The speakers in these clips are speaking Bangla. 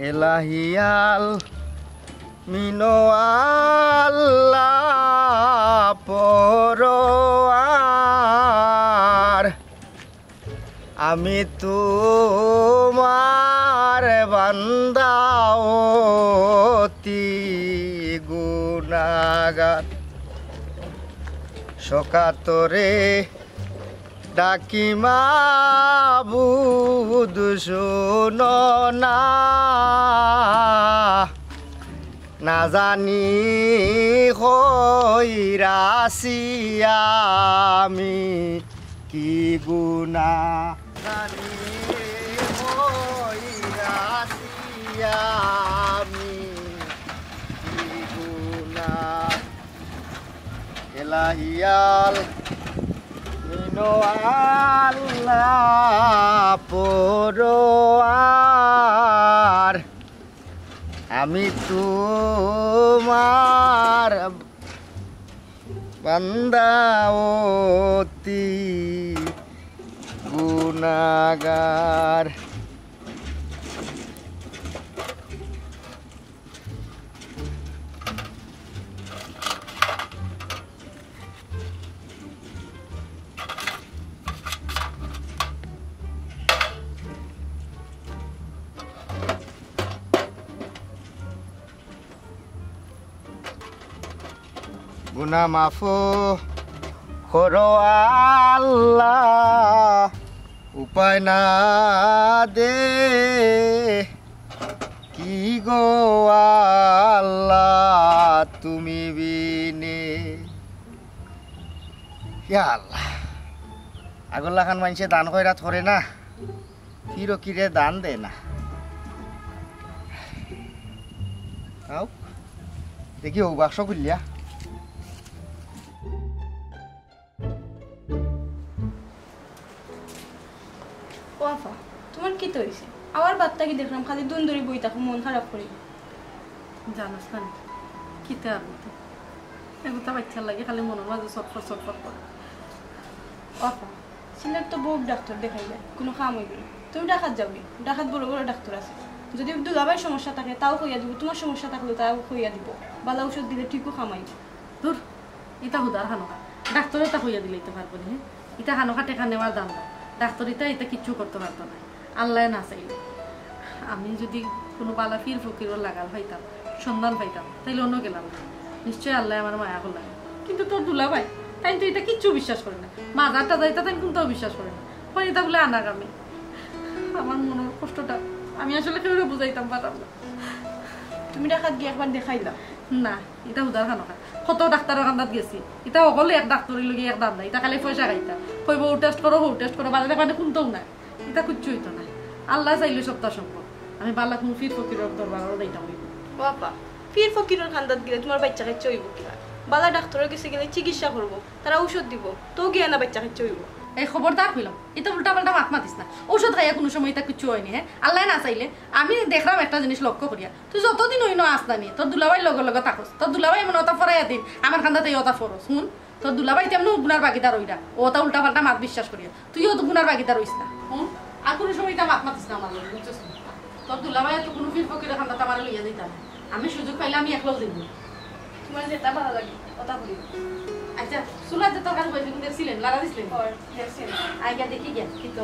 এলাহিয়াল মিনো আল্লাহ পরোয়ার আমি তোমার বান্দা অতি গুনাহগার সকাতরে ডাকি মাবুদ শোনো না জানি হইরাছি আমি কি গুনাহ জানি হইরাছি আমি কি গুনাহ এলাহিয়াল মিনো আল্লাহ পরোয়ার আমি তোমার বান্দা অতি গুনাহগার গুনাহ মাফ করো আল্লাহ উপায় না দে কি গো আল্লাহ তুমি বিনে ইয়া আল্লাহ আগল্লা খান মানুষে দান কইরা ধরে না কিরো কিরে দান দে না আও দেখি ও বাক্স খুললিয়া ওয়াফা তোমার কি তো হইছে আবার বাচ্চা কি দেখলাম খালি দুন্দুরি বই থাকো মন খারাপ করি জানাস না কি তে আর এগুতা বাচ্চা লাগে খালি মনের মাঝে ছটফট করে ওয়াফা সিলেট তো বহুত ডাক্তার দেখাইলে কোনো কাম হইবে না তুমি ডাকাত যাবি ডাকাত বড় বড় ডাক্তার আছে যদি দুলাভাই সমস্যা থাকে তাও কইয়া দিব তোমার সমস্যা থাকলে তাও কইয়া দিব বালা ওষুধ দিলে ঠিকও কামাইব দূর ইটা হুদার হানোকা ডাক্তারে তা কইয়া দিলে পারবো না ইটা হানোকা টেকা নেওয়ার দাম না ডাক্তার এটা কিচ্ছু করতে পারতো না আল্লাহ না চাইলে আমি যদি কোনো বালা ফির ফকিরও লাগাল পাইতাম সন্ধান পাইতাম তাইলে অন্য গেলাম না নিশ্চয়ই আল্লাহ আমার মায়া করলাম কিন্তু তোর দুলা ভাই তাই তো এটা কিচ্ছু বিশ্বাস করে না মাজারটা যাইতা তাই কিন্তু বিশ্বাস করে না হয় এটা বলে আনাগামী আমার মনের কষ্টটা আমি আসলে কেউ বুঝাইতাম পারতাম না তুমি ডাকাত গিয়ে একবার দেখাইলা না এটা হুদার খানোকা কত ডাক্তারের কান্দাত গেছি এটা অকলে এক ডাক্তারের লগে এক দাম নাই এটা খালি পয়সা খাইতা কইব ও টেস্ট করো বাজারে মানে কোনটাও না এটা কিচ্ছু হইতো না আল্লাহ চাইলে সপ্তাহ সম্ভব আমি বালা কোন ফির ফকিরের দরবারও যাইতাম হইব বাবা ফির ফকিরের কান্দাত গেলে তোমার বাচ্চা খাইতে হইব কিনা বালা ডাক্তারের কাছে গেলে চিকিৎসা করবো তারা ঔষধ দিব তো গিয়ে না বাচ্চা খাইতে হইব এই খবরদার হইলাম এটা উল্টা পাল্টা মাত মাতিস না ঔষধ খাইয়া কোনো সময় এটা কিচ্ছু হয়নি হ্যাঁ আল্লাহ না চাইলে আমি দেখলাম একটা জিনিস লক্ষ্য করিয়া তুই যতদিন হইন আসতা নি তোর দুলাভাই লগে লগে থাকস তোর দুলাভাই এমন ওটা ফরাইয়া দিন আমার খান্দাতে ওটা ফরস শুন তোর দুলাভাই তেমন গুনার বাগিদার হইরা ওটা উল্টা পাল্টা মাত বিশ্বাস করিয়া তুইও তো গুনার বাগিদার হইস না শুন আর কোনো সময় এটা মাত মাতিস না আমার লগে বুঝছিস তোর দুলাভাই তো কোনো ফির ফকিরের খান্দাতে আমার লইয়া দিতাম আমি সুযোগ পাইলে আমি একলো দিব তোমার যেটা ভালো লাগে ওটা করিব আচ্ছা সুলা যে তরকারি বইবি কিন্তু দেখছিলেন লাগা দিছিলেন দেখছেন আইগা দেখি গিয়া কিন্তু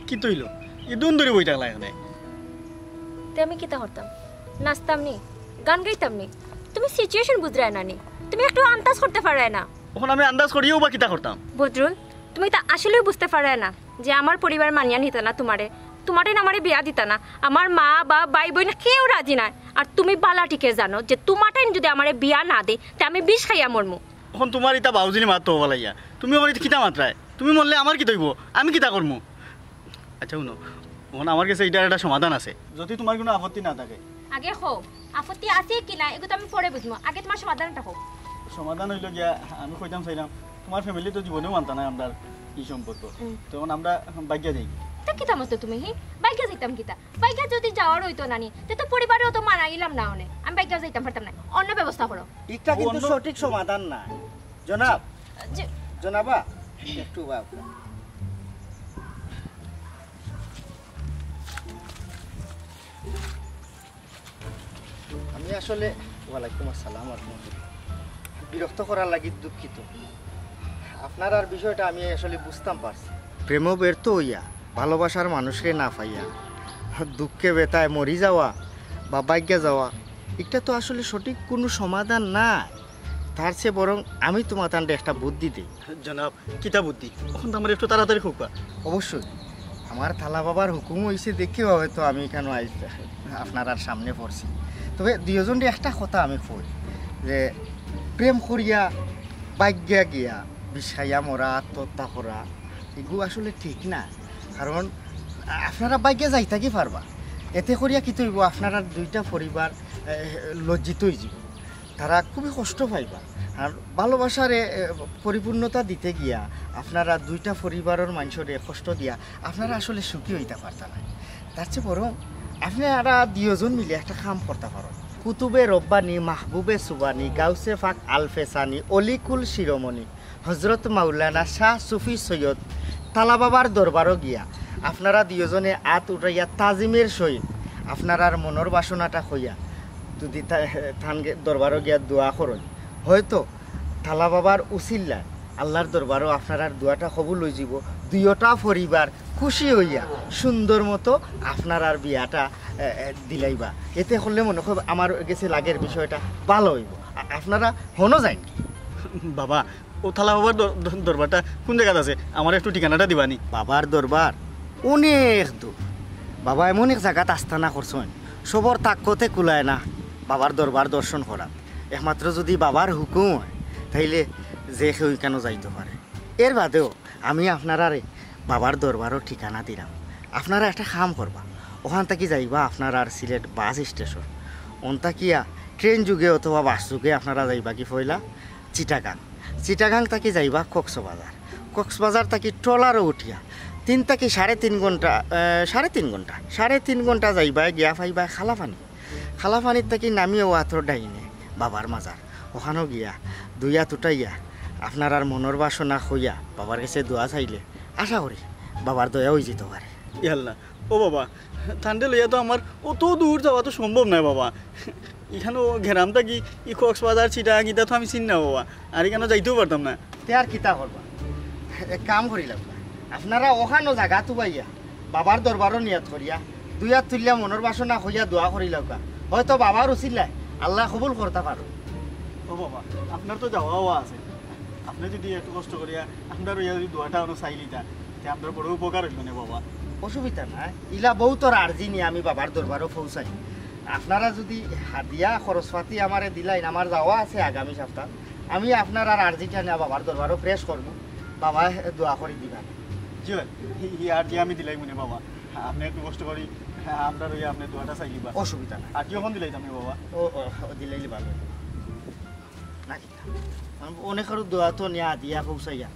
কি তৈল ইদুন ধরে বই থাকলা এখানে তে আমি কিতা করতাম নাচতাম নি গান গাইতাম নি তুমি সিচুয়েশন বুঝরায় না নি তুমি একটু আন্দাজ করতে পারায় না ওখানে আমি আন্দাজ করিও বা কিতা করতাম বদরুল তুমি তা আসলেই বুঝতে পারায় না যে আমার পরিবার মানিয়া নিত না তোমারে না আমারে বিয়া দিতা না আমার মা বা ভাই বোন কেউ রাজি নাই আর তুমি বালা টিকে জানো যে তোমারটাই যদি আমারে বিয়া না দেই তে আমি বিষ খাইয়া মরমু এখন তোমার ইতা বাউজিনি মারতো বলাইয়া তুমি ওখানে কিতা মাত্রায় তুমি মরলে আমার কি দইব আমি কিতা করমু আচ্ছা শুনো ওখানে আমার কাছে এটার একটা সমাধান আছে যদি তোমার কোনো আপত্তি না থাকে আগে হো আপত্তি আছে কি না এগুলো আমি পরে বুঝবো আগে তোমার সমাধানটা হোক সমাধান হইল গিয়া আমি কইতাম চাইলাম তোমার ফ্যামিলি তো জীবনেও মানতা না আমরা এই সম্পর্ক তখন আমরা বাগিয়া যাই তা কিতা মতো তুমি হি বাইকা যাইতাম কিতা বাইকা যদি যাওয়ার হইতো নানি তে তো পরিবারেও তো মানা গেলাম না অনে আমি বাইকা যাইতাম পারতাম না অন্য ব্যবস্থা করো এটা কিন্তু সঠিক সমাধান না জনাব জনাবা একটু আমি আসলে ওয়ালাইকুম আসসালাম বিরক্ত করার লাগি দুঃখিত আপনার আর বিষয়টা আমি আসলে বুঝতাম পারছি প্রেম ব্যর্থ হইয়া ভালোবাসার মানুষকে না পাইয়া দুঃখে বেতায় মরি যাওয়া বা বাইকে যাওয়া এটা তো আসলে সঠিক কোনো সমাধান না তার চেয়ে বরং আমি তোমার একটা বুদ্ধি দিই জনাব কিতা বুদ্ধি এখন তো আমার একটু তাড়াতাড়ি খুকা অবশ্যই আমার থালা বাবার হুকুম হয়েছে দেখেও হয়তো আমি কেন আপনার আর সামনে পড়ছি তবে দুজনের একটা কথা আমি কই যে প্রেম করিয়া বাইজ্ঞা গিয়া বিষাইয়া মরা আত্মহত্যা করা এগুলো আসলে ঠিক না কারণ আপনারা বাইকে যাই থাকি পারবা এতে করিয়া কি তৈব আপনারা দুইটা পরিবার লজ্জিত হয়ে যাব তারা খুবই কষ্ট পাইবা আর ভালোবাসার পরিপূর্ণতা দিতে গিয়া আপনারা দুইটা পরিবারের মানুষের কষ্ট দিয়া আপনারা আসলে সুখী হইতে পারতা না তার চেয়ে বরং আপনারা দুজন মিলে একটা কাম করতে পারো কুতুবে রব্বানি মাহবুবে সুবানি গাউসে ফাক আলফেসানি অলিকুল শিরোমণি হজরত মাওলানা শাহ সুফি সৈয়দ তালা বাবার দরবারও গিয়া আপনারা দুজনে আত উঠাইয়া তাজিমের সহিত আপনার মনের বাসনাটা হইয়া যদি থান দরবারও গিয়া দোয়া করেন হয়তো থালা বাবার উচিল্লা আল্লাহর দরবারও আপনার দোয়াটা কবুল হয়ে যাব দুইটা পরিবার খুশি হইয়া সুন্দর মতো আপনার আর বিয়াটা দিলাইবা এতে করলে মনে হয় আমার গেছে লাগের বিষয়টা ভালো হইব আপনারা হনো যান বাবা ও থালা বাবার দরবারটা কোন জায়গাতে আছে আমার একটু ঠিকানাটা দিবানি বাবার দরবার অনেক দূর বাবা এমন এক জায়গাত আস্থানা করছেন সবর তাকতে কুলায় না বাবার দরবার দর্শন করা একমাত্র যদি বাবার হুকুম হয় তাইলে যে কেউ কেন যাইতে পারে এর বাদেও আমি আপনারা বাবার দরবারও ঠিকানা দিলাম আপনারা একটা কাম করবা ওখান থেকে যাইবা আপনার আর সিলেট বাস স্টেশন ওনটা কিয়া ট্রেন যুগে অথবা বাস যুগে আপনারা যাইবা কি পয়লা চিটাগাং থেকে যাইবা কক্সবাজার থেকে ট্রলারও উঠিয়া 3 থেকে 3.5 ঘন্টা 3.5 ঘন্টা যাইবা গিয়া পাইবা খালাপানির থেকে নামিয়ে ওয়াথর ডাইনে বাবার মাজার ওখানেও গিয়া দুইয়া তুটাইয়া আপনার আর মনের বাসনা হইয়া বাবার কাছে দোয়া চাইলে আশা করি বাবার দয়া হয়ে যেতে পারে ইয়াল্লা ও বাবা ঠান্ডা লইয়া তো আমার অত দূর যাওয়া তো সম্ভব নয় বাবা এখানেও ঘেরামটা কি ই কক্সবাজার চিটা গীতা তো আমি চিনি না বাবা আর এখানে যাইতেও পারতাম না তে আর কিতা করবা এক কাম করি লাগবা আপনারা ওখানো জায়গা তুবাইয়া বাবার দরবারও নিয়াত করিয়া দুইয়া তুলিয়া মনের বাসনা হইয়া দোয়া করি লাগবা হয়তো বাবার উচিল্লায় আল্লাহ কবুল করতে পারো ও বাবা আপনার তো যাওয়াও আছে আপনি যদি একটু কষ্ট করিয়া আপনার ইয়া যদি দোয়াটা অন্য চাইলিতা তে আপনার বড় উপকার হইল না বাবা অসুবিধা নাই ইলা বহুতর আর্জি নিয়ে আমি বাবার দরবারও পৌঁছাই আপনারা যদি হাদিয়া খরচপাতি আমারে দিলাইন আমার যাওয়া আছে আগামী সপ্তাহ আমি আপনার আর আর্জিটা নিয়ে বাবার দরবারও প্রেস করবো বাবা দোয়া করে দিবা জি আর দিয়ে আমি দিলাই মনে বাবা আপনি একটু কষ্ট করি আপনার ইয়া আপনি দোয়াটা চাইলিবা অসুবিধা নাই আর যখন দিলাইতাম বাবা ও দিলাইলি ভালো নাকি অনেকের দোয়া তো নিয়ে দিয়া পৌঁছাইয়া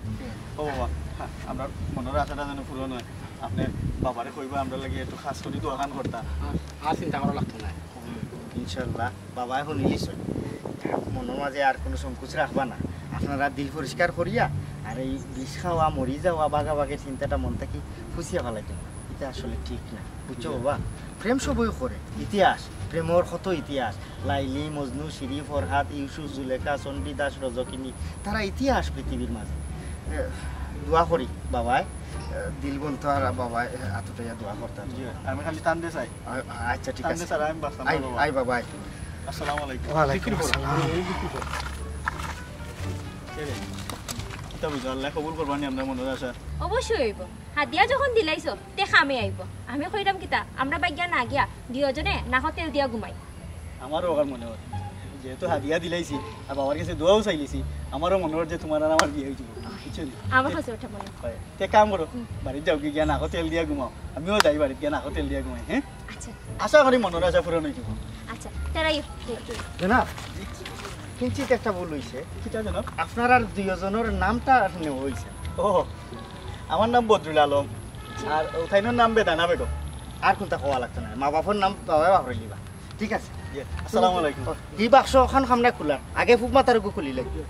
ও বাবা আপনার মনের আশাটা যেন পূরণ হয় আপনি বাবারে কইবা আমরা লাগে একটু খাস করে দোয়াখান করতাম আর চিন্তা করা লাগতো না ইনশাল্লাহ বাবা এখন ইলিশ মনের মাঝে আর কোনো সংকোচ রাখবা না আপনারা দিল পরিষ্কার করিয়া আর এই বিষ খাওয়া মরি যাওয়া বাঘাবাগের চিন্তাটা মন থেকে ফুসিয়া ফেলাইতে এটা আসলে ঠিক না বুঝছো বাবা প্রেম সবই করে ইতিহাস প্রেমর কত ইতিহাস লাইলি মজনু শিরি ফরহাদ ইউসুফ জুলেখা চণ্ডীদাস রজকিনী তারা ইতিহাস পৃথিবীর মাঝে দোয়া করি বাবাই দিল বলতো আর বাবাই এতটাই দোয়া করতাম আমি খালি টান দিয়ে চাই আচ্ছা ঠিক আছে স্যার আমি বাসলাম আই বাবা আসসালামু আলাইকুম ওয়ালাইকুম আসসালাম এটা বুঝো আল্লাহ কবুল করবানি আমরা মনের আশা অবশ্যই হইব হাদিয়া যখন দিলাইছো তে খামে আইব আমি কইরাম কিতা আমরা বাইগা না গিয়া দুইজনে নাহ তেল দিয়া ঘুমাই আমারও ওর মনে হয় যেহেতু হাদিয়া দিলাইছি আর বাবার কাছে দোয়াও চাইলিছি আমারও মনে হয় যে তোমার আর আমার বিয়ে হয়ে যাবো বুঝছেন আমার কাছে ওঠা মনে হয় তে কাম করো বাড়িতে যাও কি গিয়া নাহ তেল দিয়া ঘুমাও আমিও যাই বাড়িতে গিয়া নাহ তেল দিয়া ঘুমাই হ্যাঁ আচ্ছা আশা করি মনের আশা পূরণ হয়ে যাবো আচ্ছা তেরাই জানা কিঞ্চিত একটা ভুল হয়েছে কিটা জানো আপনার আর দুইজনের নামটা নেওয়া হয়েছে ও আমার নাম বদরুল আলম আর ওখাইনোর নাম বেদানা বেগম আর কোনটা কোয়া লাগতো না মা বাবার নাম বাবাই বাপরে লিবা ঠিক আছে আসসালামু আলাইকুম এই বাক্স ওখান সামনে খোলা আগে ফুক মাতারকো খুলি লাগবে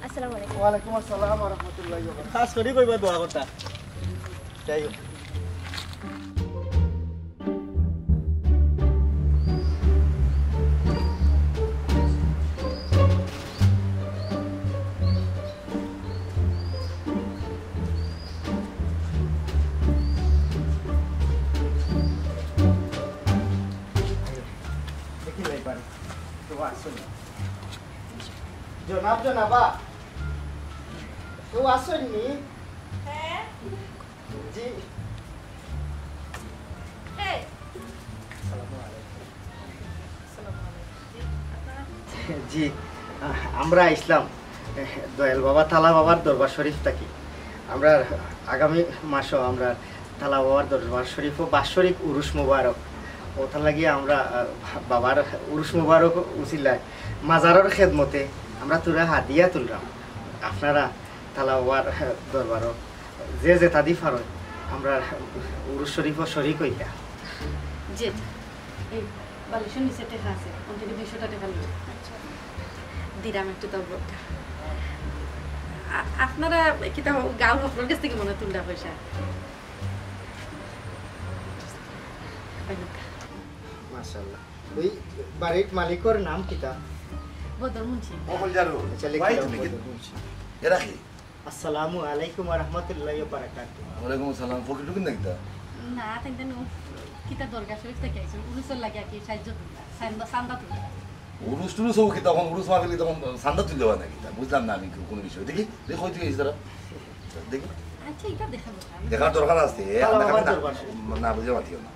আসসালামু আলাইকুম। ওয়ালাইকুম আসসালাম ওয়া রাহমাতুল্লাহি ওয়া বারাকাতুহু। খাস করে কইবা দোয়া কথা যাই হোক জনাব জনাবা কেউ আসেননি? জি জি আমরা ইসলাম দয়াল বাবা তালা বাবার দরবার শরীফ থাকি। আমরা আগামী মাসও আমরা তালা বাবার দরবার শরীফ ও বাৎসরিক উরুস মুবারক ওটা লাগিয়ে আমরা বাবার উরুস মুবারক উচিলায় মাজারের খেদমতে আমরা তোরা হাদিয়া তুললাম। আপনারা তালা বাবার দরবারও যে যেটা দি ফারয় আমরা উরুস শরীফ শরিক হইতা। জি এই বালিশের নিচে টেকা আছে ওখান থেকে 200 টাকা নিয়ে দিলাম একটু দরবারটা। আপনারা কি তা গাঁও আপনার কাছ থেকে মনে তুলটা পয়সা? মাশাআল্লাহ। ওই বাড়ির মালিকের নাম কিতা? বদর মুন্সি। অকল জানো চলে ভাই কি তুমি কি এরা কি? আসসালামু আলাইকুম ওয়া রাহমাতুল্লাহি ওয়া বারাকাতুহু। ওয়ালাইকুম আসসালাম। ফকির টুকিন নাকি তা? না তেন কিতা দরগা শরীফ থেকে আইছেন উরুসের লাগে কি সাহায্য তুললা সান্দা তুললা। উরুস টুরুস হোক তখন উরুস মাগলি তখন সান্দা তুললে হয় নাকি তা বুঝলাম না আমি কোনো বিষয়। দেখি দেখো হইতে গেছি তারা দেখি আচ্ছা এটা দেখাবো দেখার দরকার আছে না বুঝে পাঠিও না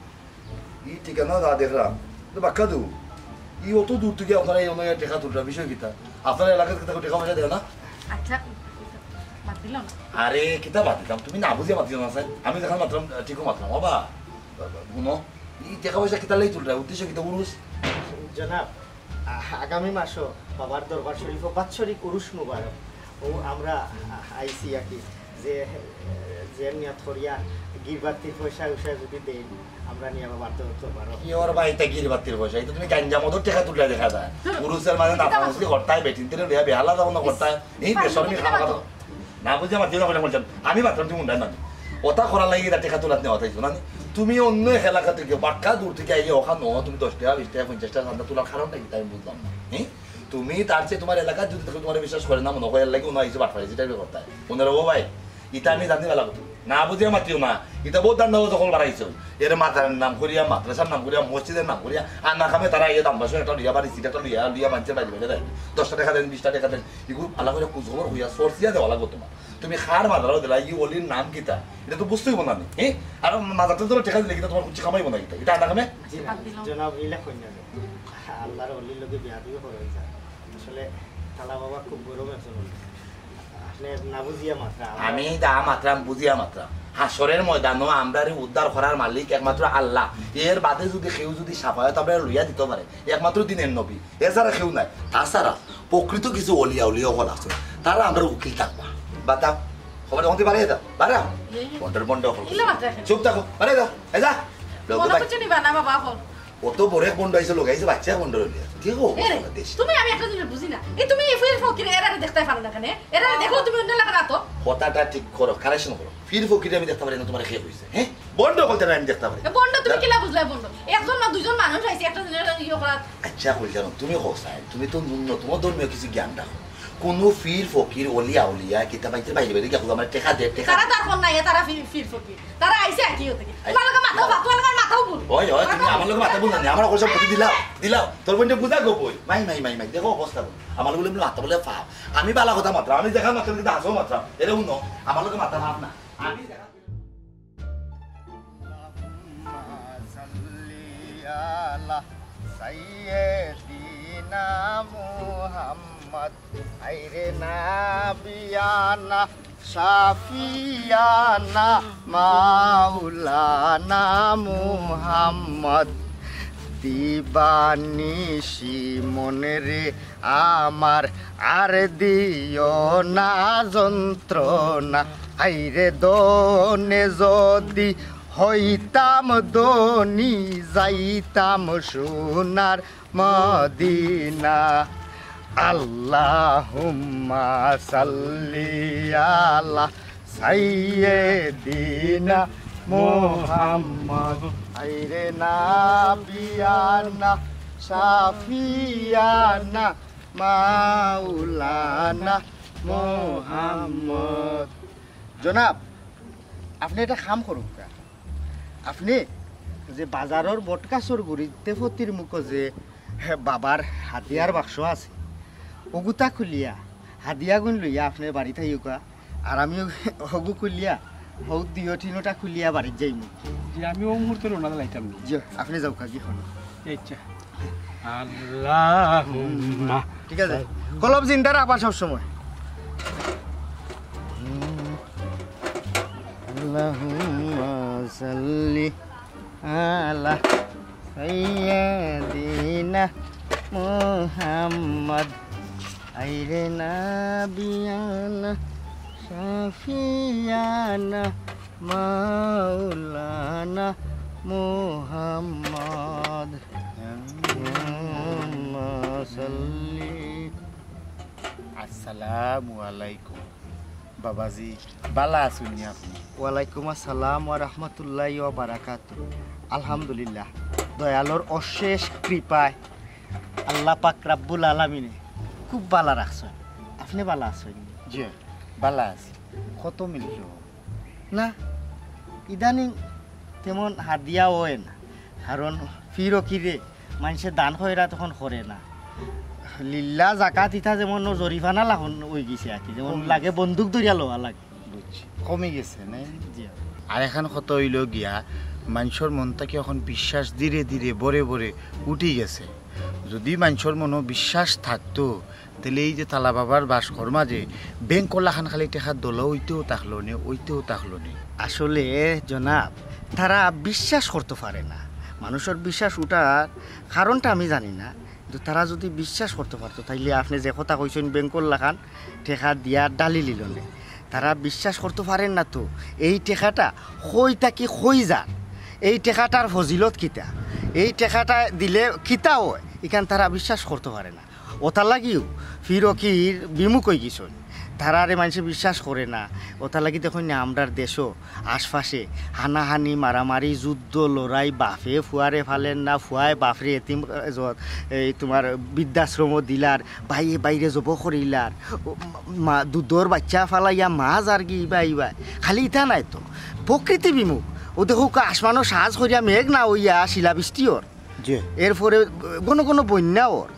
ই ঠিকানা দা দেখলাম তো বাক্কা দু ই অত দূর থেকে আপনারা এই অনয় টেকা তুলটা বিষয় কিতা আপনার এলাকার কিতা টেকা পয়সা দেয় না? আচ্ছা বাদ দিলাম আরে কিতা বাদ দিতাম তুমি না বুঝে পাঠিও না স্যার আমি দেখার মাত্রাম ঠিকও মাত্রাম বাবা শুনো ই টেকা পয়সা কিতা লাই তুলটা উদ্দেশ্য কিতা উরুস জনাব আগামী মাসও বাবার দরবার শরীফ ও বাৎসরিক উরুস মুবারক ও আমরা আইসি আর কি যে যে নিয়াত করিয়া গিরবাতির পয়সা উষা যদি দেই আমরা নিয়ে বাবার দরবার কি ওর বাইতে গিরবাতির পয়সা এটা তুমি গাঞ্জা মদর টেকা তুললে দেখা যায় উরুসের মাঝে না ফাউসলি করতাই বেটিন তেরে লিয়া বেহালা দাও না করতাই এই বেসরমি খাওয়া কথা না বুঝে আমার দিন করে বলছেন আমি মাত্র তুমি মুন্ডাই মানে ওটা করার লাগি এটা টেকা তুলাত নেওয়া তাইছো না তুমি অন্য এলাকা থেকে বাক্কা দূর থেকে আইলে ওখানে তুমি 10 টাকা 20 টাকা 50 টাকা চান্দা তোলার কারণটা কি তাই বুঝলাম না তুমি তার চেয়ে তোমার এলাকার যদি তোমার বিশ্বাস করে না মনে হয় লাগে উনি আইসে বাট পাইছে টাইপের করতাই ওনারা ও ভাই ইটা আমি জানি বেলা কথা না বুঝিয়া মাতিও না এটা বহুত দান যখন বাড়াইছো এর মাথার নাম করিয়া মাদ্রাসার নাম করিয়া মসজিদের নাম করিয়া আর না খামে তারা এই দামবাসো একটা লিয়া বাড়ি সিটা লিয়া মানুষের বাড়ি বেড়ে দেয় 10 টাকা দেন 20 টাকা দেন এগুলো আলাদা করে কুজখবর হইয়া সরসিয়া দেওয়া লাগবে তোমার তুমি খার মাদারও দিলা ই অলির নাম কিতা এটা তো বুঝতেই না আমি আর মাদারটা তো টাকা দিলে কিতা তোমার কুচি খামাইব না কিতা এটা আনা খামে জনাব ইলা কইনা আল্লাহর অলির লগে বিয়া দিও করে আসলে তালা বাবা খুব গরম আছে আমি দা মাত্রাম বুঝিয়া মাত্রা হাসরের ময়দানও আমরা উদ্ধার করার মালিক একমাত্র আল্লাহ এর বাদে যদি কেউ যদি সাফায়ত আমরা লইয়া দিতে পারে একমাত্র দিনের নবী এছাড়া কেউ নাই তাছাড়া প্রকৃত কিছু অলিয়া উলিয়া হল আছে তারা আমরা উকিল থাকবা বাতা খবর হতে পারে দাও বারে বন্ডর বন্ড চুপ থাকো বারে দাও এই যা অত বড় এক বন্ড আইসে লোকাইছে বাচ্চা বন্ড লইয়া কি গো তুমি আমি একটা জিনিস বুঝি না এই তুমি এফআইআর ফকির এরা দেখতে পারো না কেন এরা দেখো তুমি অন্য লাগা তো কথাটা ঠিক করো কারেকশন করো ফির ফকির আমি দেখতে পারি না তোমার খেয়ে হইছে বন্ড বলতে আমি দেখতে পারি বন্ড তুমি কিলা বুঝলাই বন্ড একজন না দুইজন মানুষ আইছে একটা জিনিস ইয়ে করা আচ্ছা কই জানো তুমি হোসাইন তুমি তো ন্যূনতম ধর্মীয় কিছু জ্ঞান রাখো কোনো ফির ফকির অলিয়া উলিয়া কিতাব বাইতে বাইরে বাইরে গিয়া আমার টেকা দে টেকা তারা তার ফোন নাই তারা ফির ফকির তারা আইছে কি হতে কি তোমার লাগা মাথা বাত তোমার লাগা মাথাও বল ওই ওই তুমি আমার লাগা মাথা বল না আমার কইছ প্রতি দিলাও তোর বন্ধে বুঝা গো বই মাই দেখো অবস্থা আমার বলে মাথা বলে ফাও আমি বালা কথা মাত্র আমি দেখা মাত্র কিন্তু হাসো মাত্র এরে শুনো আমার লাগা মাথা ভাব না আমি দেখা সাইয়্যিদিনা মুহাম্মদ আইরে নাবিয়ানা শাফিয়ানা মাওলানা মুহাম্মদ দিবানিশি মনে রে আমার আর দিও না যন্ত্রণা আইরে দনে যদি হইতাম দনি যাইতাম সোনার মদিনা আল্লাহুম্মা সাল্লি আলা সাইয়্যিদিনা মুহাম্মদ আইরে নাবিয়ানা শাফিয়ানা মাওলানা মুহাম্মদ। জনাব, আপনি এটা কাম করুক, আপনি যে বাজারের বটকাছর গুড়িতে ফতির মুখ যে বাবার হাতিয়ার বাক্স আছে ওগুতা খুলিয়া হাদিয়া গুণ লইয়া আপনার বাড়ি থাইকা, আর আমি হগু খুলিয়া হৌ দুই তিনোটা খুলিয়া বাড়িত যাইমু। যে আমি ও মুহূর্তে রোনা লাইতাম না। জি, আপনি যাও কাকি হল। আচ্ছা, আল্লাহুম্মা, ঠিক আছে, কলব জিন্দার আবার সব সময়। আল্লাহুম্মা সাল্লি আলা সাইয়্যিদিনা মুহাম্মদ আইরে নাবিয়ানা শাফিয়ানা মাওলানা মুহাম্মদ। আসসালামু আলাইকুম বাবাজি, বালা আছেন আপনি? ওয়ালাইকুম আসসালাম ওয়া রাহমাতুল্লাহি ওয়া বারাকাতুহু। আলহামদুলিল্লাহ, দয়ালুর অশেষ কৃপায় আল্লাহ পাক রাব্বুল আলামিনে খুব ভালো রাখছেন। আপনি ভালো আছেন? জি, বালা আছি। কত মিলল না, ইদানিং তেমন হাদিয়া হয় না, কারণ ফিরো কিরে মানুষের দান হয়রা তখন করে না। লিল্লা জাকাত ইটা যেমন জরিফানা লাখন হয়ে গেছে আর কি, যেমন লাগে বন্দুক ধরিয়া লওয়া লাগে। বুঝছি, কমে গেছে না? জি, আর এখন কত হইল গিয়া মানুষের মনটাকে এখন বিশ্বাস ধীরে ধীরে বরে বরে উঠি গেছে। যদি মানুষের মনে বিশ্বাস থাকতো তাহলে এই যে তালা বাবার বাসকর মাঝে ব্যাংক কলাখান খালি টেকা দোলা ওইতেও থাকলো নে, ওইতেও থাকলো নে। আসলে জনাব, তারা বিশ্বাস করতে পারে না। মানুষের বিশ্বাস উঠার কারণটা আমি জানি না, কিন্তু তারা যদি বিশ্বাস করতে পারতো তাইলে আপনি যে কথা কইছেন ব্যাংকর লাখান টেকা দিয়া ডালি লিল নে, তারা বিশ্বাস করতে পারেন না। তো এই টেকাটা কইটা কি কই যান, এই টেকাটার ফজিলত কিতা, এই টেকাটা দিলে কিতা হয়, এখান তারা বিশ্বাস করতে পারে না। ওটা লাগিও ফিরকির বিমুখ হয়ে গেছেন, তারারে মানুষে বিশ্বাস করে না। ওটা লাগি দেখুন না আমরার দেশও আশপাশে হানাহানি মারামারি যুদ্ধ লড়াই, বাপে ফুয়ারে ফালেন না, ফুয়ায় বাপরে এতিম এই তোমার বৃদ্ধাশ্রম দিলার, বাইরে বাইরে জব করিলার, দুধর বাচ্চা ফালাইয়া মাছ আর কি ইবা খালি ইটা নাই তো প্রকৃতি বিমুখ। ও দেখো আসমানো সাজ করিয়া মেঘ না হইয়া শিলাবৃষ্টি ওর, এরপরে কোনো কোনো বন্যা ওর,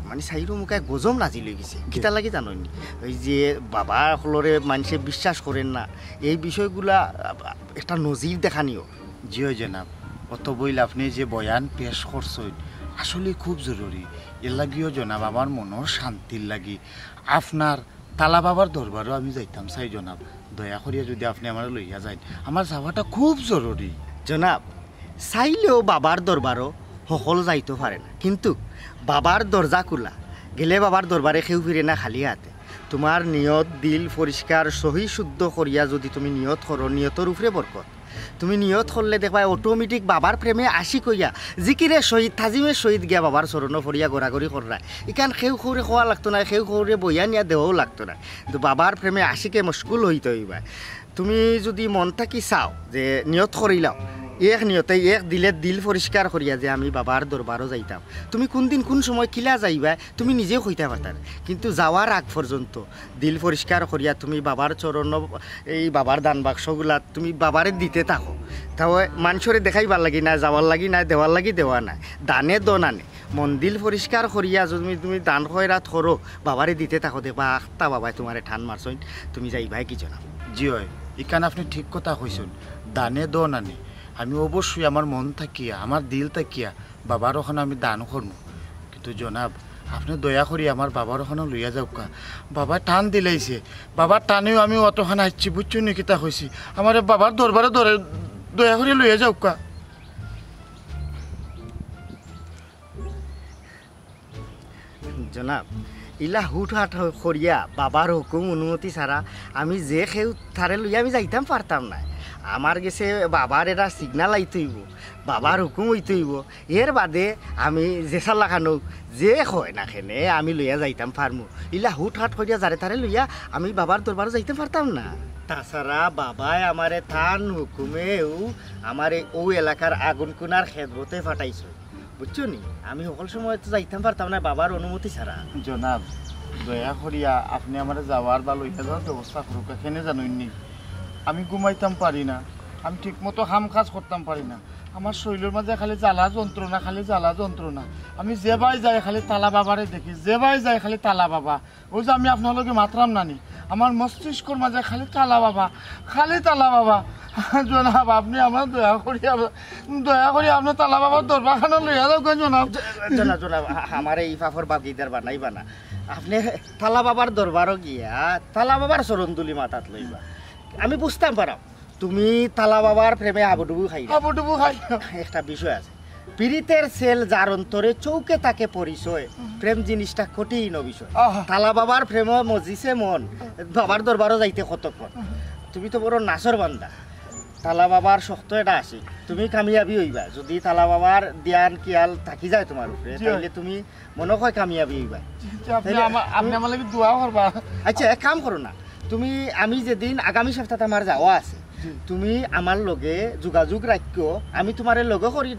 মানে সাইরো মুখায় গজম নাজি লই গেছে। কিতা লাগি জানি ওই যে বাবা হলরে মানুষে বিশ্বাস করেন না, এই বিষয়গুলা একটা নজির দেখানিও। জিও জনাব, অত বইল আপনি যে বয়ান পেশ করছেন আসলে খুব জরুরি। এর লাগিও জনাব আমার মনের শান্তির লাগি আপনার তালা বাবার দরবারও আমি যাইতাম চাই জনাব। দয়া করিয়া যদি আপনি আমার লইয়া যান, আমার যাওয়াটা খুব জরুরি। জনাব, চাইলেও বাবার দরবারও সকল যাইতে পারে না, কিন্তু বাবার দরজা খোলা গেলে বাবার দরবারে কেউ ফিরে না খালি হাতে। তোমার নিয়ত দিল পরিষ্কার সহি শুদ্ধ করিয়া যদি তুমি নিয়ত করো, নিয়তর উপরে বরকত। তুমি নিয়ত করলে দেখবা অটোমেটিক বাবার প্রেমে আশি কইয়া জিকিরে শহীদ থাজিমের শহীদ গিয়া বাবার চরণ ফরিয়া গড়াগড়ি করা। ইকান সেউ খৌরে খোয়া লাগতো না, সেউ খৌরে বইয়া নিয়া দেওয়াও লাগতো না, কিন্তু বাবার প্রেমে আশিকে মুশকুল হইতে হইবা। তুমি যদি মন থাকি চাও যে নিয়ত করিলাও, এক নিয়তে এক দিলে দিল পরিষ্কার করিয়া যে আমি বাবার দরবারও যাইতাম, তুমি কোন দিন কোন সময় কিলা যাইবা তুমি নিজেও কইতে পারতার। কিন্তু যাওয়ার আগ পর্যন্ত দিল পরিষ্কার করিয়া তুমি বাবার চরণ, এই বাবার দান বাক্সগুলা তুমি বাবারে দিতে থাকো। তাও মানুষরে দেখাইবার লাগি না, যাওয়ার লাগি না, দেওয়ার লাগি দেওয়া নাই, দানে দনানে মন দিল পরিষ্কার করিয়া যদি তুমি দান খয়রাত করো, বাবারে দিতে থাকো, দেখবা আখতা বাবাই তোমারে ঠান মারছইন, তুমি যাইবাই কি জানা। জি হয়, ইকান আপনি ঠিক কথা কইছেন, দানে দনানে আমি অবশ্যই আমার মন থাকিয়া আমার দিল থাকিয়া বাবার ওখানে আমি দান করবো। কিন্তু জনাব আপনি দয়া করি আমার বাবার ওখানে লইয়া যাওকা। বাবা টান দিলাইছে, বাবার টানেও আমি অতখানে আসছি, বুঝছো নিকিতা হয়েছি, আমার বাবার দরবারে দয়া করে লইয়া যাওকা। জনাব, ইলা হুটহাট করিয়া বাবার হুকুম অনুমতি ছাড়া আমি যে খেউ থারে লইয়া আমি যাইতাম পারতাম না। আমার গেছে বাবার এটা সিগনাল আইতে হইব, বাবার হুকুম হইতে হইব, এর বাদে আমি যে চালা খানো যে হয় না খেনে আমি লইয়া যাইতাম পারমু। ইলা হুট হাট করিয়া যারে তারে লইয়া আমি বাবার দরবারে যাইতে পারতাম না। তাছাড়া বাবাই আমারে থান হুকুমেও আমারে ও এলাকার আগুন কোনার খেদবতে ফাটাইছো, বুঝছো নি? আমি সকল সময় তো যাইতাম পারতাম না বাবার অনুমতি ছাড়া। জনাব দয়া করিয়া আপনি আমার যাওয়ার বা লইয়া যাওয়ার ব্যবস্থা করুক। এখানে জানুননি আমি ঘুমাইতাম পারি না, আমি ঠিক মতো কাম কাজ করতাম পারি না, আমার শরীরের মাঝে খালি জ্বালা যন্ত্রণা, খালি জ্বালা যন্ত্রণা। আমি যেবাই যাই খালি তালা বাবারে দেখি, যেবাই যাই খালি তালা বাবা। ওই যে আমি আপনার লগে মাত্রাম নানি, আমার মস্তিষ্কর মাঝে খালি তালা বাবা, খালি তালা বাবা। জনাব আপনি আমার দয়া করি আপনার তালা বাবার দরবারখানা লইয়া যাও জনাব। জনাব জনাব আমার এই ফাফর বাগিদার বানাইবা না, আপনি তালা বাবার দরবারও গিয়া তালা বাবার চরণদুলি মাথাত লইবা। আমি বুঝতাম পারাম তুমি তালা বাবার প্রেমে আবুডুবু খাই। একটা বিষয় আছে, পীড়িতের সেল যার অন্তরে চৌকে তাকে পরিচয়, প্রেম জিনিসটা কঠিন বিষয়। তালা বাবার প্রেম মজিছে মন, বাবার দরবারও যাইতে কতক্ষণ। তুমি তো বড় নাচর বান্দা, তালা বাবার শক্ত এটা আছে, তুমি কামিয়াবি হইবা। যদি তালা বাবার ধ্যান কিয়াল থাকি যায় তোমার উপরে, তাহলে তুমি মনে হয় কামিয়াবি হইবা। আচ্ছা এক কাম করো না, তুমি আমি যেদিন আগামী সপ্তাহে আমার যাওয়া আছে, তুমি আমার লগে যোগাযোগ রাখিও, আমি তোমার লগে করি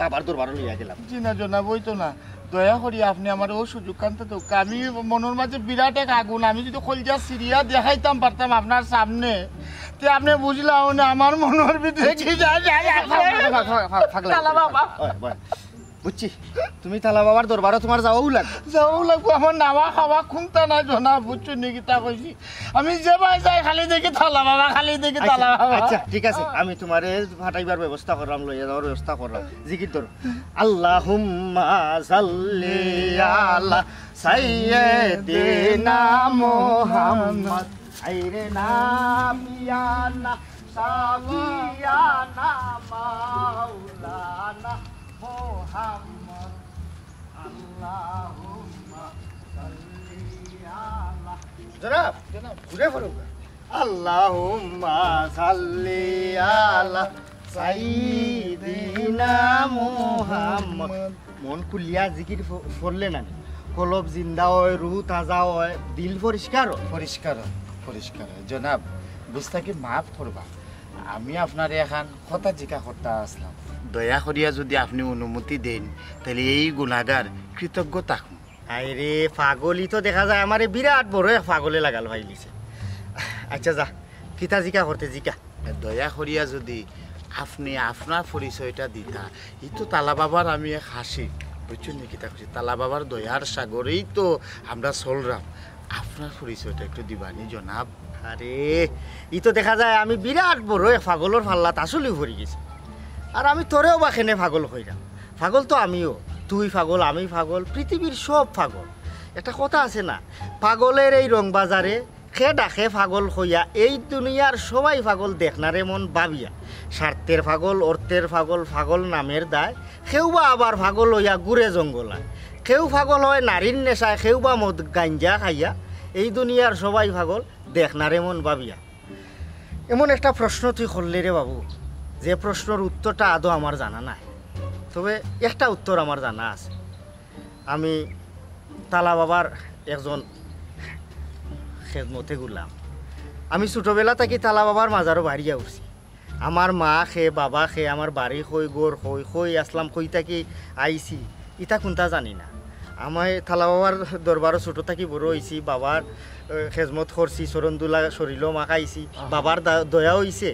বাবার দরবার লইয়া গেলাম। জি না জনাব, ওই তো না, দয়া করি আপনি আমার ও সুযোগ কানতে তো। আমি মনের মাঝে বিরাট এক আগুন, আমি যদি কলজা সিরিয়া দেখাইতাম পারতাম আপনার সামনে, তে আপনি বুঝলাম না আমার মনের ভিতরে কি যায়। বুঝছি তুমি তালা বাবার দরবারও তোমার যাওয়াও লাগবে। আমার নামা খাওয়া খুনতা না জনাব, বুঝছো নাকি তা কইছি। আমি যেবাই যাই খালি দেখি তালা বাবা, খালি দেখি তালা বাবা। আচ্ছা ঠিক আছে, আমি তোমারে ফাটাইবার ব্যবস্থা করলাম, লইয়া যাওয়ার ব্যবস্থা করলাম। জিকির ধরো, আল্লাহুম্মা সাল্লি আলা সাইয়্যিদিনা মুহাম্মদ আইরে নাবিয়ানা সাবিয়ানা মাওলানা মুহাম্মদ আল্লাহুম্মা সাল্লি আলা। জনাব ঘুরে পড়ো। আল্লাহুম্মা সাল্লি আলা সাইয়্যিদিনা মুহাম্মদ। মন খুলিয়া জিকির পড়লে না, কলব জিন্দা হয়, রুহ তাজা হয়, দিল পরিষ্কার পরিষ্কার পরিষ্কার। জনাব বুঝতাকে মাফ করবা, আমি আপনার এখন কথা জিকা করতে আসলাম। দয়া করিয়া যদি আপনি অনুমতি দেন তাহলে এই গুণাগার কৃতজ্ঞ থাকুন। আরে পাগলি তো দেখা যায় আমার বিরাট বড় পাগলে লাগাল ভাইলিছে। আচ্ছা যা কিতা জিকা করতে জিকা। দয়া করিয়া যদি আপনি আপনার পরিচয়টা দিতা, এই তো তালা বাবার আমি এক হাসি, বুঝছেন নাকি তা করছি, তালা বাবার দয়ার সাগরেই তো আমরা চললাম। আপনার পরিচয়টা একটু দিবানি জনাব। আরে ই তো দেখা যায় আমি বিরাট বড় পাগলের ফাল্লাত আসলেও ভরে গেছি। আর আমি তোরেও বা খেনে পাগল হইলাম। পাগল তো আমিও, তুই পাগল আমি পাগল, পৃথিবীর সব পাগল। একটা কথা আছে না, পাগলের এই রং বাজারে খে ডাকে পাগল হইয়া, এই দুনিয়ার সবাই পাগল দেখনারে মন ভাবিয়া। স্বার্থের পাগল, অর্থের পাগল, পাগল নামের দায়, কেউ বা আবার পাগল হইয়া ঘুরে জঙ্গলায়, কেউ পাগল হয় নারীর নেশায়, কেউ বা মদ গাঞ্জা খাইয়া। এই দুনিয়ার সবাই পাগল দেখনারে মন ভাবিয়া। এমন একটা প্রশ্ন তুই করলি রে বাবু, যে প্রশ্নের উত্তরটা আদৌ আমার জানা নাই, তবে একটা উত্তর আমার জানা আছে। আমি তালা বাবার একজন খেদমতে গুলাম। আমি ছোটোবেলা থাকি তালা বাবার মাজারও বাড়িয়া উঠছি। আমার মা খে বাবা খে আমার বাড়ি খই গোর খই খই আসলাম, খই থাকি আইছি ইটা কোনটা জানি না। আমি তালা বাবার দরবারও ছোটো থাকি বড় হয়েছি, বাবার খেজমত করছি, চরণদুলা শরীরও মাখাইছি, বাবার দয়া হয়েছে,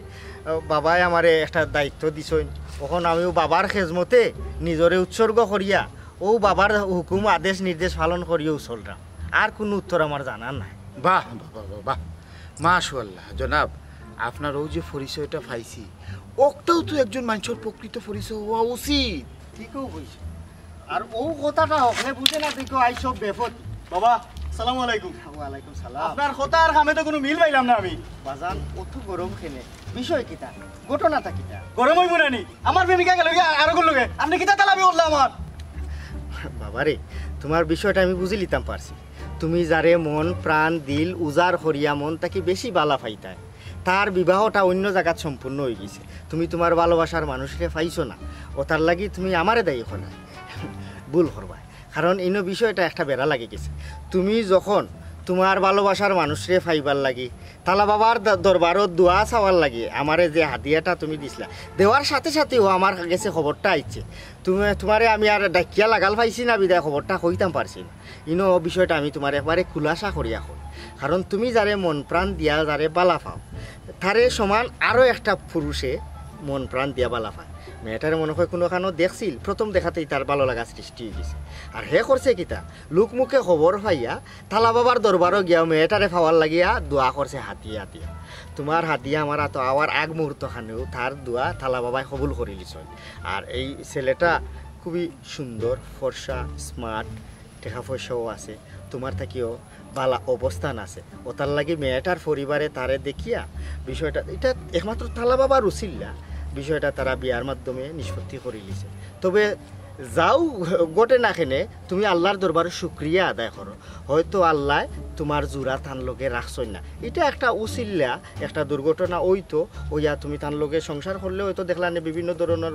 বাবাই আমারে একটা দায়িত্ব দিছইন। তখন আমিও বাবার খেজমতে নিজরে উৎসর্গ করিয়া ও বাবার হুকুম আদেশ নির্দেশ পালন করিয়াও চললাম। আর কোনো উত্তর আমার জানা নাই। বাহ বাহ বাহ, মাশাআল্লাহ জনাব, আপনার ও যে পরিচয়টা পাইছি, ওটাও তো একজন মানুষের প্রকৃত পরিচয় হওয়া উচিত। ঠিকও বলছি, আর ও কথাটা হকলে বুঝে না দেখো আই সব বেফত। বাবা আসসালামু আলাইকুম। ওয়ালাইকুম সালাম। আপনার কথা আর কামে তো কোনো মিল পাইলাম না আমি। বাজান অত গরম খেলে বিষয় কিতা, ঘটনাটা কিতা? গরম হইব না নি, আমার প্রেমিকা গেল আর কোন লগে আপনি কিতা তালাবি বললা আমার? বাবারে তোমার বিষয়টা আমি বুঝি লিতাম পারছি। তুমি যারে মন প্রাণ দিল উজার করিয়া মন তাকে বেশি বালা পাইতায়, তার বিবাহটা অন্য জায়গাত সম্পূর্ণ হয়ে গেছে, তুমি তোমার ভালোবাসার মানুষকে পাইছো না, ও তার লাগি তুমি আমারে দায়ী করো, ভুল করবা। কারণ ইনো বিষয়টা একটা বেড়া লাগে গেছে। তুমি যখন তোমার ভালোবাসার মানুষরে ফাইবার লাগি তালা বাবার দরবারত দোয়া চাওয়ার লাগি আমারে যে হাদিয়াটা তুমি দিছিলা, দেওয়ার সাথে সাথে ও আমার কাছে খবরটা আইছে, তোমারে আমি আর ডাকিয়া লাগাল পাইছি না বিদায় খবরটা কইতাম পারছি না। ইনো বিষয়টা আমি তোমার একবারে খুলাসা করিয়া কই, কারণ তুমি যারে মন প্রাণ দিয়া যারে বালা পাও তারে সমান আরও একটা পুরুষে মন প্রাণ দিয়া বালা পায়। মেয়েটারে মনে হয় কোনোখানো দেখছিল, প্রথম দেখাতেই তার ভালো লাগা সৃষ্টি হয়ে গেছে। আর হে করছে কিতা, লোক মুখে খবর পাইয়া তালা বাবার দরবারও গিয়া মেয়েটারে পাওয়ার লাগিয়া দোয়া করছে হাতিয়া হাতিয়া। তোমার হাতিয়া আমার তো আওয়ার আগ মুহূর্তখানেও তার দোয়া তালা বাবাই কবুল করে লিছ। আর এই ছেলেটা খুবই সুন্দর, ফর্সা, স্মার্ট, টাকা পয়সাও আছে, তোমার থাকিও বালা অবস্থান আছে। ও তার লাগে মেয়েটার পরিবারে তারে দেখিয়া বিষয়টা এটা একমাত্র তালা বাবার উচিল্লা বিষয়টা তারা বিয়ার মাধ্যমে নিষ্পত্তি করে লিছে। তবে যাও গোটে না খেনে তুমি আল্লাহর দরবারে শুক্রিয়া আদায় করো, হয়তো আল্লাহ তোমার জোড়া তান লোকে রাখছই না। এটা একটা উচিল্লা, একটা দুর্ঘটনা ওইতো ওইয়া তুমি তান লোকে সংসার করলে হয়তো দেখলা না বিভিন্ন ধরনের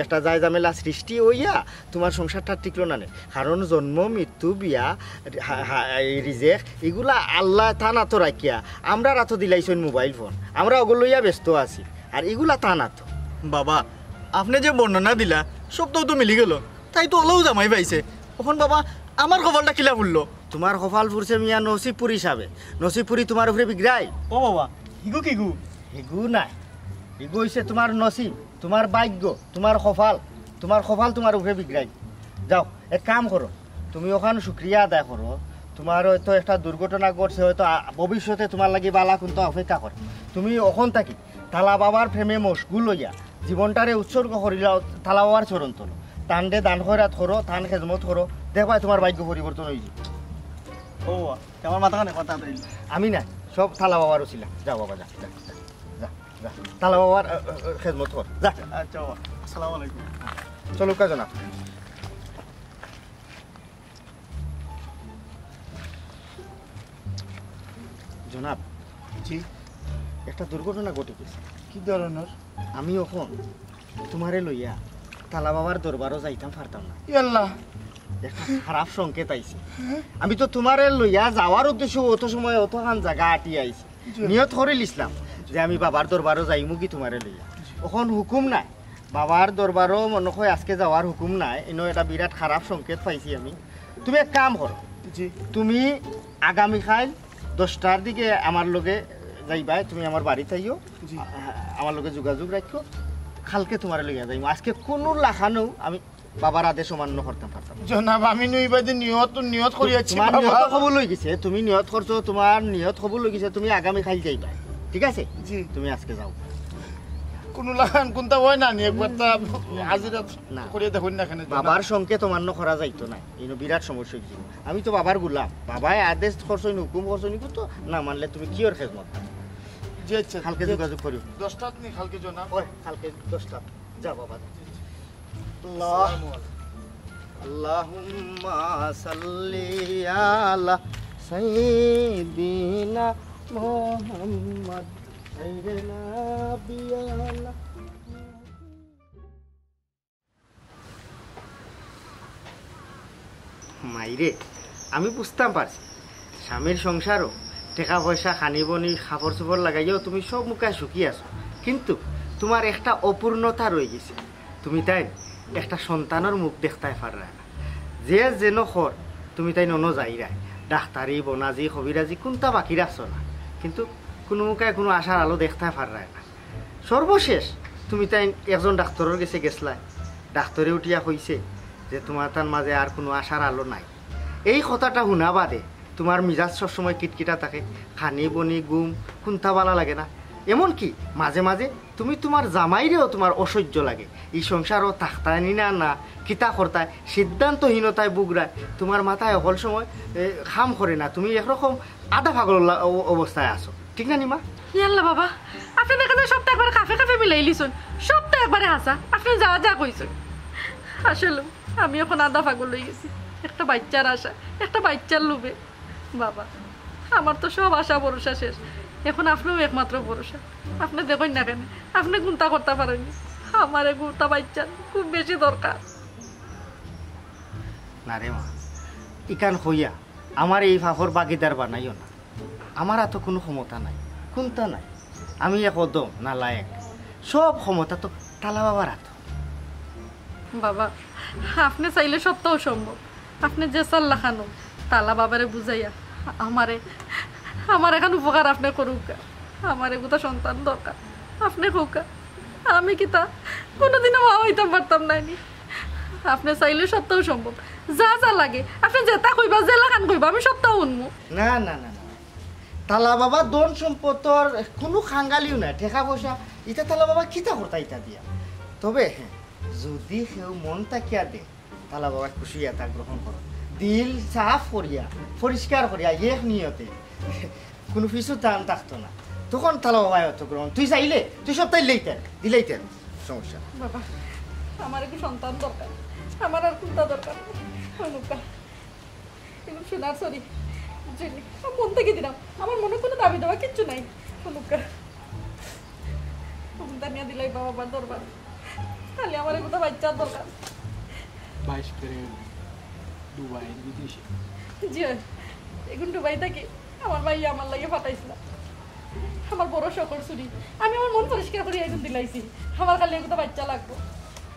একটা যায় জামেলা সৃষ্টি হইয়া তোমার সংসারটা টিকলো না। কারণ জন্ম, মৃত্যু, বিয়া, রিজেক এগুলা আল্লাহ তান আতো রাখিয়া আমরা রাতো দিলাইছই মোবাইল ফোন, আমরা ওগুলো লইয়া ব্যস্ত আছি, আর এগুলা তান আতো। বাবা আপনি যে বর্ণনা দিলা সব তো মিলি গেল, তাই তো ওলাও জামাই পাইছে। এখন বাবা আমার কপালটা কিলা ফুললো? তোমার কপাল ফুরছে মিয়া নসিবপুর হিসাবে, নসিবপুরি তোমার উপরে বিগ্রাই। ও বাবা হিগু কিগু? হিগু নাই, হিগু হইছে তোমার নসিব, তোমার ভাগ্য, তোমার কপাল, তোমার কপাল তোমার উপরে বিগ্রাই। যাও এক কাম করো, তুমি ওখানে শুক্রিয়া আদায় করো, তোমার হয়তো একটা দুর্ঘটনা ঘটছে, হয়তো ভবিষ্যতে তোমার লাগি বালা কিন্তু অপেক্ষা করে। তুমি ওখান থাকি তালা বাবার প্রেমে মশগুল হইয়া জীবনটারে উৎসর্গ করিলা তালা বাবার চরণ তোলো, তানডে দান খয়রাত করো, তান খেজমত করো, দেখবা তোমার ভাগ্য পরিবর্তন হয়ে যাবে। ও আমার মাথা কানে কথা আমি না, সব তালা বাবার ছিল। যাও বাবা, যা যা যা যা, তালা বাবার খেজমত কর, যা। আচ্ছা বাবা, আসসালামু আলাইকুম। চলো কাজ না। জনাব, জি, একটা দুর্ঘটনা ঘটে গেছে। কি ধরনের? আমি এখন তোমারে লইয়া তালা বাবার দরবারও যাইতাম পারতাম না। আল্লাহ, একটা খারাপ সংকেত আইছে। আমি তো তোমারে লইয়া যাওয়ার উদ্দেশ্য অত সময় অতখান জায়গা আটি আইছি, নিয়ত করে লিসলাম যে আমি বাবার দরবারও যাইমু কি তোমারে লইয়া। এখন হুকুম নাই, বাবার দরবারও মনে হয় আজকে যাওয়ার হুকুম নাই, এনে এটা বিরাট খারাপ সংকেত পাইছি আমি। তুমি এক কাম করো, জি, তুমি আগামীকাল 10টার দিকে আমার লগে যাইবা, তুমি আমার বাড়িতে আইও, আমার লগে যোগাযোগ রাখো, কালকে তোমার লইয়া যাইমু। আজকে কোনো লাখানো আমি বাবার আদেশ অমান্য করতে পারতাম। জনাব আমি নইবাদে নিয়ত করিয়াছি। তোমার নিয়ত খবর লই গেছে, তুমি নিয়ত করছো, তোমার নিয়ত খবর লই গেছে, তুমি আগামীকাল যাইবা, ঠিক আছে? জি, তুমি আজকে যাও। কোনো লাখান কোনটা হয় না নি একবার তা হাজিরা না করিয়া দেখুন না এখানে। বাবার সংকেত অমান্য করা যাইতো না, এই বিরাট সমস্যা হয়েছিল। আমি তো বাবার গুলাম, বাবাই আদেশ করছই, হুকুম করছই, তো না মানলে তুমি কি ওর খেজমত। জি আচ্ছা, কালকে যোগাযোগ করিও। 10টা নি কালকে জনাব। ওই কালকে 10টা যা বাবা। আল্লাহ আল্লাহুম্মা সাল্লি আলা সাইয়্যিদিনা মুহাম্মদ সাইয়্যিদিনা বিয়ালা। মাইরে আমি বুঝতাম পারছি স্বামীর সংসারও টাকা পয়সা খানিবনি খাপড় চোপড় লাগাইও তুমি সব মুখে শুকিয়ে আছো, কিন্তু তোমার একটা অপূর্ণতা রয়ে গেছে। তুমি তাই একটা সন্তানের মুখ দেখতে পারা না, যে যেন খর তুমি তাই নন যাইরাই, ডাক্তারি, বনাজি, কবিরাজি কোনটা বাকি রাখছো না, কিন্তু কোনো মুখে কোনো আশার আলো দেখতে পারা না। সর্বশেষ তুমি তাই একজন ডাক্তারের কাছে গেছলাই, ডাক্তারে উঠিয়া কইছে যে তোমার তার মাঝে আর কোনো আশার আলো নাই। এই কথাটা শুনা বাদে তোমার মিজাজ সবসময় কিটকিটা থাকে, খানি বনি গুম কোনটা বালা লাগে না। এমনকি মাঝে মাঝে তুমি তোমার জামাইরেও তোমার অসহ্য লাগে, এই সংসারও থাকতানি না না কিতা করতায়, সিদ্ধান্তহীনতায় বুগড়ায়, তোমার মাথায় অকল সময় খাম করে না, তুমি একরকম আধা পাগল অবস্থায় আছো, ঠিক না নিমা? ইয়াল্লা বাবা, আপনি দেখা যায় সবটা একবারে কাফে কাফে মিলাই লিছুন, সবটা একবারে হাসা, আপনি যাওয়া যা কইছেন। আসলে আমি এখন আধা পাগল হয়ে গেছি, একটা বাচ্চার আশা, একটা বাচ্চার লোভে। বাবা আমার তো সব আশা ভরসা শেষ, এখন আপনিও একমাত্র ভরসা। আপনি দেখুন না কেন আপনি গুন্তা করতে পারেন, আমার গুন্তা বাচ্চা খুব বেশি দরকার। না রে মা, ইকান হইয়া আমার এই ফাফর বাগিদার বানাইও না। আমার এত কোনো ক্ষমতা নাই, কোনটা নাই। আমি একদম না লায়ক, সব ক্ষমতা তো তালা বাবার হাত। বাবা আপনি চাইলে সবটাও সম্ভব। আপনি যে চাল্লা খানো তালা বাবারে বুঝাইয়া আমার এখন উপকার আপনি করুক। আমার এগুলো সন্তান দরকার, আপনি হোক। আমি কি তা কোনোদিনও মা হইতাম পারতাম নাইনি। আপনি চাইলে সবটাও সম্ভব। যা যা লাগে আপনি যেটা কইবা, জেলা খান কইবা, আমি সবটাও উনমু। না না না না, তালা বাবা দন সম্পদর কোনো খাঙ্গালিও নাই, ঠেকা পয়সা ইটা তালা বাবা খিতা করতা ইটা দিয়া। তবে যদি কেউ মন তাকিয়া দে, তালা বাবা খুশি এটা গ্রহণ করো, দিল সাফ করিয়া পরিষ্কার করিয়া এক নিয়তে, কোনো কিছু টান থাকতো না, তখন তালা বাবা অত গ্রহণ। তুই চাইলে তুই সব তাই দিলেইতেন, সমস্যা। বাবা আমার একটু সন্তান দরকার, আমার আর কোনটা দরকার অনুকা এগুলো শোনার সরি মন থেকে দিলাম। আমার মনে কোনো দাবি দেওয়া কিচ্ছু নাই। অনুকা নিয়ে দিলাই বাবার দরবার, তাহলে আমার এগুলো বাচ্চার দরকার। 22 করে দুবাই বিদেশে। জি এখন দুবাই থাকি, আমার ভাই আমার লাগে ফাটাইছিল। আমার বড় শখর চুরি, আমি আমার মন পরিষ্কার করে এখন দিলাইছি। আমার খালি এগুলো বাচ্চা লাগবো।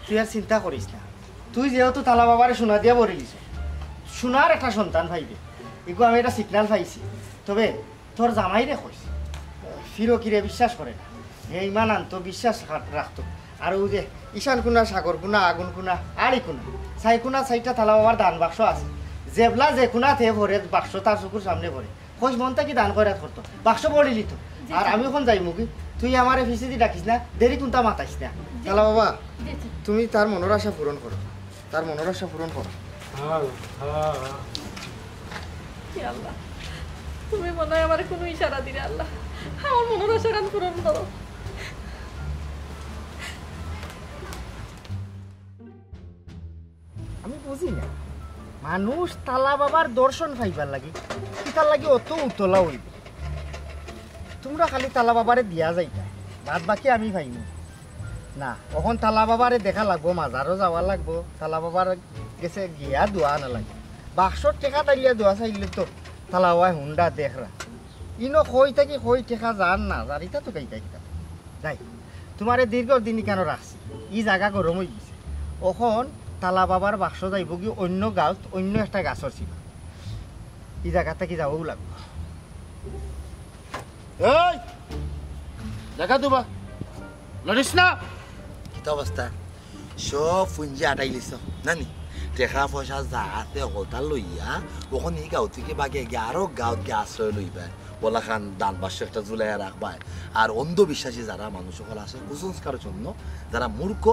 তুই আর চিন্তা করিস না, তুই যেহেতু তালা বাবারে সোনা দিয়া ভরে দিস, সোনার একটা সন্তান পাইবে, এগু আমি একটা সিগনাল পাইছি। তবে তোর জামাইরে কইস ফিরকিরে বিশ্বাস করে না, ইমান আনতো বিশ্বাস রাখতো। আর ওই যে ঈশান কোনা, সাগর কোনা, আগুন কোনা, আড়ি কোনা, ছাই কোনা, ছাইটা তালা বাবার দান বাক্স আছে। জেবলা যে কোনা থে ভরে বাক্স তার চকুর সামনে ভরে, খোঁজ মনটা কি দান করে করতো, বাক্স পড়িলি তো। আর আমি এখন যাই মুগি, তুই আমার ফিসে দি ডাকিস না, দেরি কোনটা মাতাইস না। তালা বাবা তুমি তার মনের আশা পূরণ করো, তার মনের আশা পূরণ করো। আল্লাহ তুমি মনে হয় আমার কোনো ইশারা দিলে, আল্লাহ আমার মনের আশা গান পূরণ করো। আমি বুঝি না, মানুষ তালা বাবার দর্শন পাইবার লাগে তার লাগে অত উতলা হইব। তোমরা খালি তালা বাবারে দিয়া যাইতা, বাদ বাকি আমি পাইনি না। তখন তালা বাবারে দেখা লাগবো, মাজারও যাওয়া লাগবো, তালা বাবার গেছে গিয়া দোয়া না লাগে। বাক্সর টেকা দাঁড়িয়ে দোয়া চাইলে তো তালা বাবাই হুন্ডা দেখরা ইনো কই থাকি কই টেকা যান না জারিতা তো গাইতা গিতা যাই। তোমার দীর্ঘ দিনই কেন রাখছি, ই জায়গা গরম হয়ে গেছে। এখন তালা বাবার বাক্স যাইব কি অন্য গাঁত, অন্য একটা গাছর ছিল, ই জায়গা থেকে যাবও লাগবো। এই দেখা দুবা লড়িস না। কিতা অবস্থা সব ফুঞ্জি আটাই লিছ নানি, টেকা পয়সা যা আছে হলতা লইয়া ওখানে এই গাঁও থেকে বাগে গিয়ে আরো গাঁত গিয়ে আশ্রয় লইবা, বলা খান দানবাক্স একটা জুলাইয়া রাখবায়। আর অন্ধবিশ্বাসী যারা মানুষ সকল আছে কুসংস্কারের জন্য, যারা মূর্খ,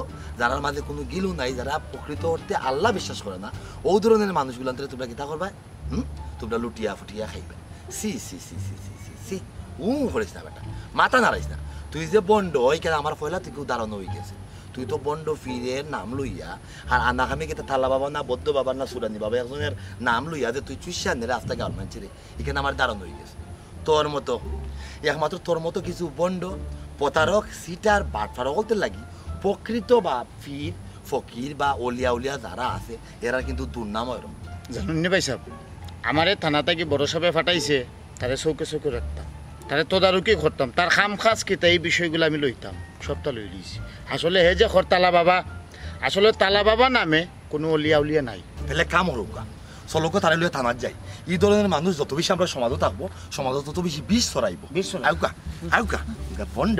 যারা মাঝে কোনো গিলু নাই, যারা প্রকৃত অর্থে আল্লাহ বিশ্বাস করে না, ও ধরনের মানুষগুলো তোমরা কিতা করবা, তোমরা লুটিয়া ফুটিয়া খাইবে। সি সি সি সি সি সি সি করিস না বেটা, মাথা নাড়াইস না। তুই যে বন্ড ওইখানে আমার ফয়লা তুই কেউ দাঁড়ানো হয়ে গেছে, তুই তো বন্ড ফিরের নাম লইয়া আর আনাকামি কেটে তালা বাবা না বদ্ধ বাবার না সুরানি বাবা একজনের নাম লইয়া যে তুই চুইসানের রাস্তা গাল মানছি রে, এখানে আমার দাঁড়ানো হয়ে গেছে। তোর মতো একমাত্র তোর মতো কিছু বন্ড প্রতারক সিটার বাটফার হতে লাগি প্রকৃত বা ফির ফকির বা অলিয়া উলিয়া যারা আছে এরা কিন্তু দুর্নাম এরম। জানুন নি ভাই সাহেব, আমারে থানা থেকে বড় সাহেবে ফাটাইছে, তারে চৌকে চৌকে রাখতাম, তারে তদারকি করতাম, তার খাম খাস কেতা এই বিষয়গুলো আমি লইতাম, সবটা লই লিয়েছি। আসলে হে যে তালা বাবা, আসলে তালা বাবা নামে কোনো অলিয়া উলিয়া নাই। তাহলে কাম হরুকা চলকে তারা লইয়া থানার যাই, এই ধরনের মানুষ যত বেশি আমরা সমাজও থাকবো, সমাজও তত বেশি বিষ ছড়াইব। বিষ ছড়াইব। আউকা আউকা বন্ড